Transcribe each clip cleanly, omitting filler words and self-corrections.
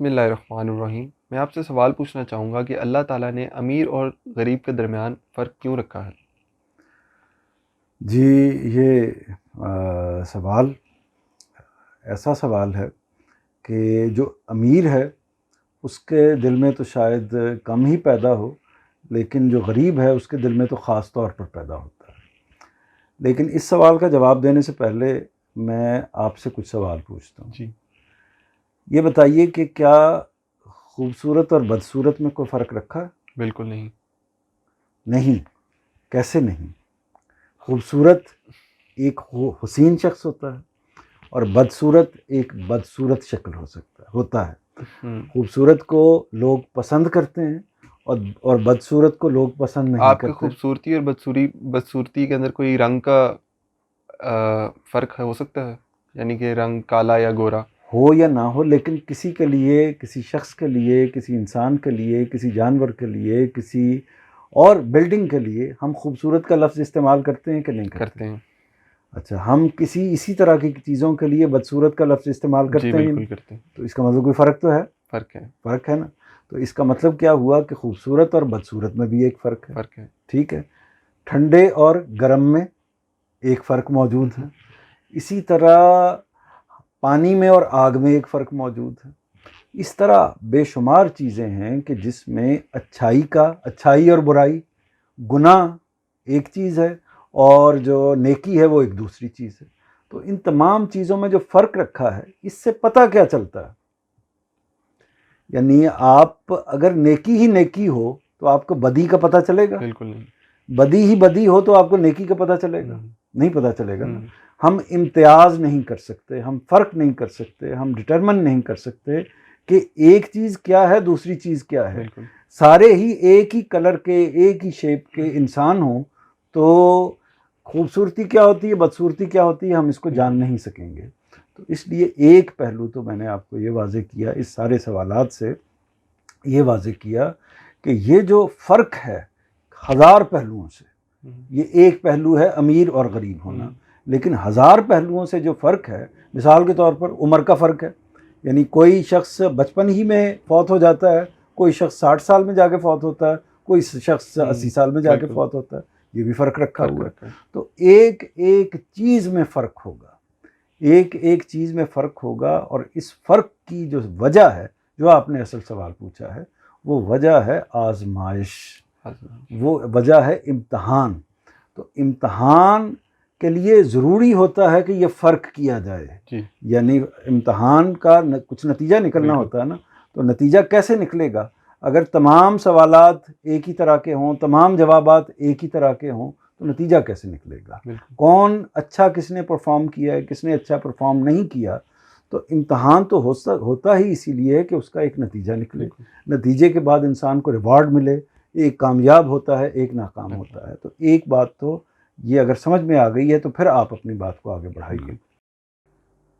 بسم اللہ الرحمن الرحیم۔ میں آپ سے سوال پوچھنا چاہوں گا کہ اللہ تعالیٰ نے امیر اور غریب کے درمیان فرق کیوں رکھا ہے؟ جی، یہ سوال ایسا سوال ہے کہ جو امیر ہے اس کے دل میں تو شاید کم ہی پیدا ہو، لیکن جو غریب ہے اس کے دل میں تو خاص طور پر پیدا ہوتا ہے۔ لیکن اس سوال کا جواب دینے سے پہلے میں آپ سے کچھ سوال پوچھتا ہوں۔ جی، یہ بتائیے کہ کیا خوبصورت اور بدصورت میں کوئی فرق رکھا ہے؟ بالکل نہیں۔ نہیں۔ کیسے نہیں؟ خوبصورت ایک حسین شخص ہوتا ہے اور بدصورت ایک بدصورت شکل ہوتا ہے۔ خوبصورت کو لوگ پسند کرتے ہیں اور بدصورت کو لوگ پسند نہیں آپ کی کرتے۔ خوبصورتی اور بدصورتی کے اندر کوئی رنگ کا فرق ہو سکتا ہے، یعنی کہ رنگ کالا یا گورا ہو یا نہ ہو، لیکن کسی کے لیے، کسی شخص کے لیے، کسی انسان کے لیے، کسی جانور کے لیے، کسی اور بلڈنگ کے لیے ہم خوبصورت کا لفظ استعمال کرتے ہیں کہ نہیں کرتے ہیں؟ اچھا، ہم اسی طرح کی چیزوں کے لیے بدصورت کا لفظ استعمال کرتے جی ہیں؟ بالکل کرتے ہیں۔ تو اس کا مطلب کوئی فرق تو ہے؟ فرق ہے نا۔ تو اس کا مطلب کیا ہوا کہ خوبصورت اور بدصورت میں بھی ایک فرق ہے۔ ٹھیک ہے۔ ٹھنڈے اور گرم میں ایک فرق موجود ہے۔ اسی طرح پانی میں اور آگ میں ایک فرق موجود ہے۔ اس طرح بے شمار چیزیں ہیں کہ جس میں اچھائی اور برائی، گناہ ایک چیز ہے اور جو نیکی ہے وہ ایک دوسری چیز ہے۔ تو ان تمام چیزوں میں جو فرق رکھا ہے، اس سے پتہ کیا چلتا ہے؟ یعنی آپ اگر نیکی ہی نیکی ہو تو آپ کو بدی کا پتہ چلے گا؟ بالکل نہیں۔ بدی ہی بدی ہو تو آپ کو نیکی کا پتہ چلے گا؟ نہیں پتہ چلے گا نا۔ ہم امتیاز نہیں کر سکتے، ہم فرق نہیں کر سکتے، ہم ڈٹرمن نہیں کر سکتے کہ ایک چیز کیا ہے، دوسری چیز کیا ہے۔ سارے ہی ایک ہی کلر کے، ایک ہی شیپ کے انسان ہوں تو خوبصورتی کیا ہوتی ہے، بدصورتی کیا ہوتی ہے، ہم اس کو جان نہیں سکیں گے۔ تو اس لیے ایک پہلو تو میں نے آپ کو یہ واضح کیا، اس سارے سوالات سے یہ واضح کیا کہ یہ جو فرق ہے ہزار پہلوؤں سے، یہ ایک پہلو ہے امیر اور غریب ہونا، لیکن ہزار پہلوؤں سے جو فرق ہے، مثال کے طور پر عمر کا فرق ہے، یعنی کوئی شخص بچپن ہی میں فوت ہو جاتا ہے، کوئی شخص 60 سال میں جا کے فوت ہوتا ہے، کوئی شخص 80 سال میں جا کے فوت ہوتا ہے، یہ بھی فرق رکھا ہوا ہے۔ تو ایک ایک چیز میں فرق ہوگا، ایک ایک چیز میں فرق ہوگا، اور اس فرق کی جو وجہ ہے، جو آپ نے اصل سوال پوچھا ہے، وہ وجہ ہے آزمائش، وہ وجہ ہے امتحان۔ تو امتحان کے لیے ضروری ہوتا ہے کہ یہ فرق کیا جائے، یعنی امتحان کا کچھ نتیجہ نکلنا ہوتا ہے نا۔ تو نتیجہ کیسے نکلے گا؟ اگر تمام سوالات ایک ہی طرح کے ہوں، تمام جوابات ایک ہی طرح کے ہوں، تو نتیجہ کیسے نکلے گا؟ کون اچھا کس نے پرفارم کیا ہے، کس نے اچھا پرفارم نہیں کیا؟ تو امتحان تو ہوتا ہی اسی لیے ہے کہ اس کا ایک نتیجہ نکلے، نتیجے کے بعد انسان کو ریوارڈ ملے، ایک کامیاب ہوتا ہے، ایک ناکام ہوتا ہے۔ تو ایک بات تو یہ اگر سمجھ میں آ گئی ہے تو پھر آپ اپنی بات کو آگے بڑھائیے۔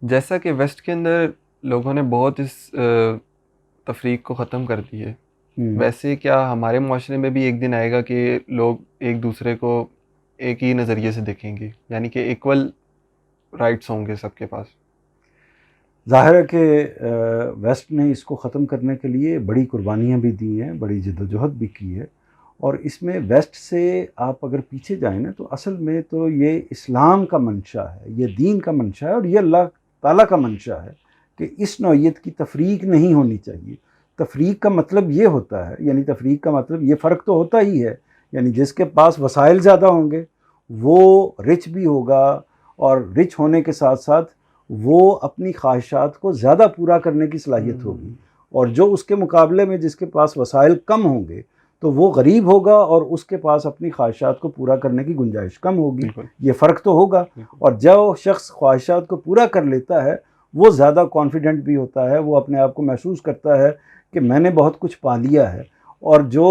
جیسا کہ ویسٹ کے اندر لوگوں نے بہت اس تفریق کو ختم کر دی ہے، ویسے کیا ہمارے معاشرے میں بھی ایک دن آئے گا کہ لوگ ایک دوسرے کو ایک ہی نظریے سے دیکھیں گے، یعنی کہ ایکول رائٹس ہوں گے سب کے پاس؟ ظاہر ہے کہ ویسٹ نے اس کو ختم کرنے کے لیے بڑی قربانیاں بھی دی ہیں، بڑی جدوجہد بھی کی ہے، اور اس میں ویسٹ سے آپ اگر پیچھے جائیں نا تو اصل میں تو یہ اسلام کا منشا ہے، یہ دین کا منشا ہے، اور یہ اللہ تعالیٰ کا منشا ہے کہ اس نوعیت کی تفریق نہیں ہونی چاہیے۔ تفریق کا مطلب یہ ہوتا ہے، یعنی تفریق کا مطلب یہ فرق تو ہوتا ہی ہے، یعنی جس کے پاس وسائل زیادہ ہوں گے وہ رچ بھی ہوگا، اور رچ ہونے کے ساتھ ساتھ وہ اپنی خواہشات کو زیادہ پورا کرنے کی صلاحیت ہوگی، اور جو اس کے مقابلے میں جس کے پاس وسائل کم ہوں گے تو وہ غریب ہوگا اور اس کے پاس اپنی خواہشات کو پورا کرنے کی گنجائش کم ہوگی۔ یہ فرق تو ہوگا، اور جو شخص خواہشات کو پورا کر لیتا ہے وہ زیادہ کانفیڈنٹ بھی ہوتا ہے، وہ اپنے آپ کو محسوس کرتا ہے کہ میں نے بہت کچھ پا لیا ہے، اور جو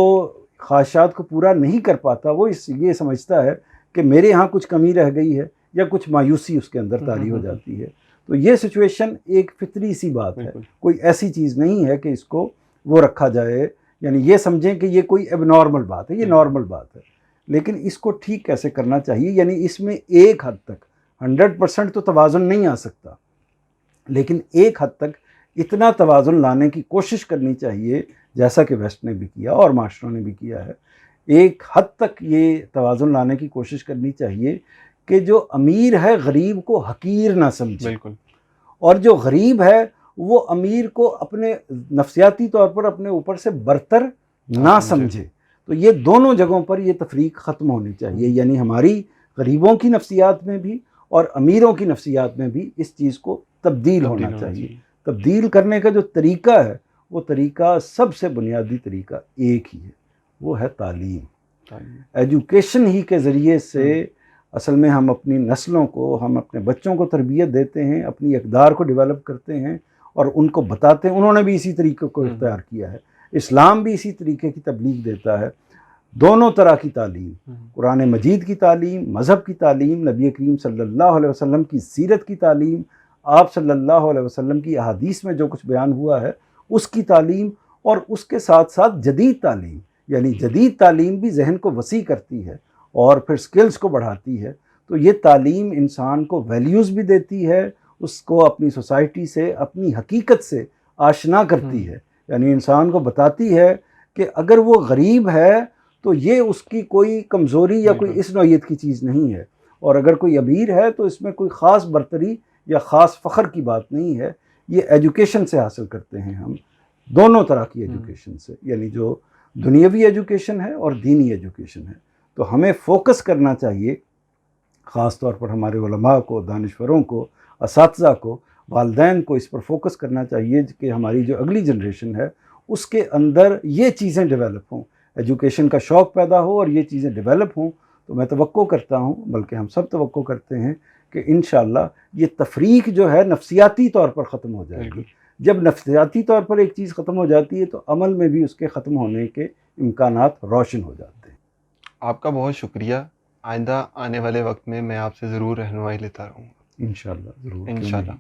خواہشات کو پورا نہیں کر پاتا وہ یہ سمجھتا ہے کہ میرے ہاں کچھ کمی رہ گئی ہے، یا کچھ مایوسی اس کے اندر طاری ہو جاتی ہے۔ تو یہ سچویشن ایک فطری سی بات ہے، کوئی ایسی چیز نہیں ہے کہ اس کو وہ رکھا جائے، یعنی یہ سمجھیں کہ یہ کوئی اب نارمل بات ہے، یہ نارمل بات ہے۔ لیکن اس کو ٹھیک کیسے کرنا چاہیے؟ یعنی اس میں ایک حد تک 100% تو توازن نہیں آ سکتا، لیکن ایک حد تک اتنا توازن لانے کی کوشش کرنی چاہیے جیسا کہ ویسٹ نے بھی کیا اور معاشروں نے بھی کیا ہے. ایک حد تک یہ توازن لانے کی کوشش کرنی چاہیے کہ جو امیر ہے غریب کو حقیر نہ سمجھے, بالکل, اور جو غریب ہے وہ امیر کو اپنے نفسیاتی طور پر اپنے اوپر سے برتر نہ سمجھے. تو یہ دونوں جگہوں پر یہ تفریق ختم ہونی چاہیے, یعنی ہماری غریبوں کی نفسیات میں بھی اور امیروں کی نفسیات میں بھی اس چیز کو تبدیل ہونا چاہیے. تبدیل کرنے کا جو طریقہ ہے وہ طریقہ سب سے بنیادی طریقہ ایک ہی ہے, وہ ہے تعلیم. ایجوکیشن ہی کے ذریعے سے اصل میں ہم اپنی نسلوں کو, ہم اپنے بچوں کو تربیت دیتے ہیں, اپنی اقدار کو ڈیولپ کرتے ہیں اور ان کو بتاتے ہیں. انہوں نے بھی اسی طریقے کو اختیار کیا ہے, اسلام بھی اسی طریقے کی تبلیغ دیتا ہے. دونوں طرح کی تعلیم, قرآن مجید کی تعلیم, مذہب کی تعلیم, نبی کریم صلی اللہ علیہ وسلم کی سیرت کی تعلیم, آپ صلی اللہ علیہ وسلم کی احادیث میں جو کچھ بیان ہوا ہے اس کی تعلیم, اور اس کے ساتھ ساتھ جدید تعلیم, یعنی جدید تعلیم بھی ذہن کو وسیع کرتی ہے اور پھر سکلز کو بڑھاتی ہے. تو یہ تعلیم انسان کو ویلیوز بھی دیتی ہے, اس کو اپنی سوسائٹی سے, اپنی حقیقت سے آشنا کرتی ہے. یعنی انسان کو بتاتی ہے کہ اگر وہ غریب ہے تو یہ اس کی کوئی کمزوری یا کوئی اس نوعیت کی چیز نہیں ہے, اور اگر کوئی امیر ہے تو اس میں کوئی خاص برتری یا خاص فخر کی بات نہیں ہے. یہ ایجوکیشن سے حاصل کرتے ہیں ہم, دونوں طرح کی ایجوکیشن سے, یعنی جو دنیاوی ایجوکیشن ہے اور دینی ایجوکیشن ہے. تو ہمیں فوکس کرنا چاہیے, خاص طور پر ہمارے علماء کو, دانشوروں کو, اساتذہ کو, والدین کو اس پر فوکس کرنا چاہیے کہ ہماری جو اگلی جنریشن ہے اس کے اندر یہ چیزیں ڈیولپ ہوں, ایجوکیشن کا شوق پیدا ہو اور یہ چیزیں ڈیولپ ہوں. تو میں توقع کرتا ہوں, بلکہ ہم سب توقع کرتے ہیں کہ انشاءاللہ یہ تفریق جو ہے نفسیاتی طور پر ختم ہو جائے گی. جب نفسیاتی طور پر ایک چیز ختم ہو جاتی ہے تو عمل میں بھی اس کے ختم ہونے کے امکانات روشن ہو جاتے ہیں. آپ کا بہت شکریہ. آئندہ آنے والے وقت میں آپ سے ضرور رہنمائی لیتا رہوں گا. انشاءاللہ ضرور. انشاءاللہ.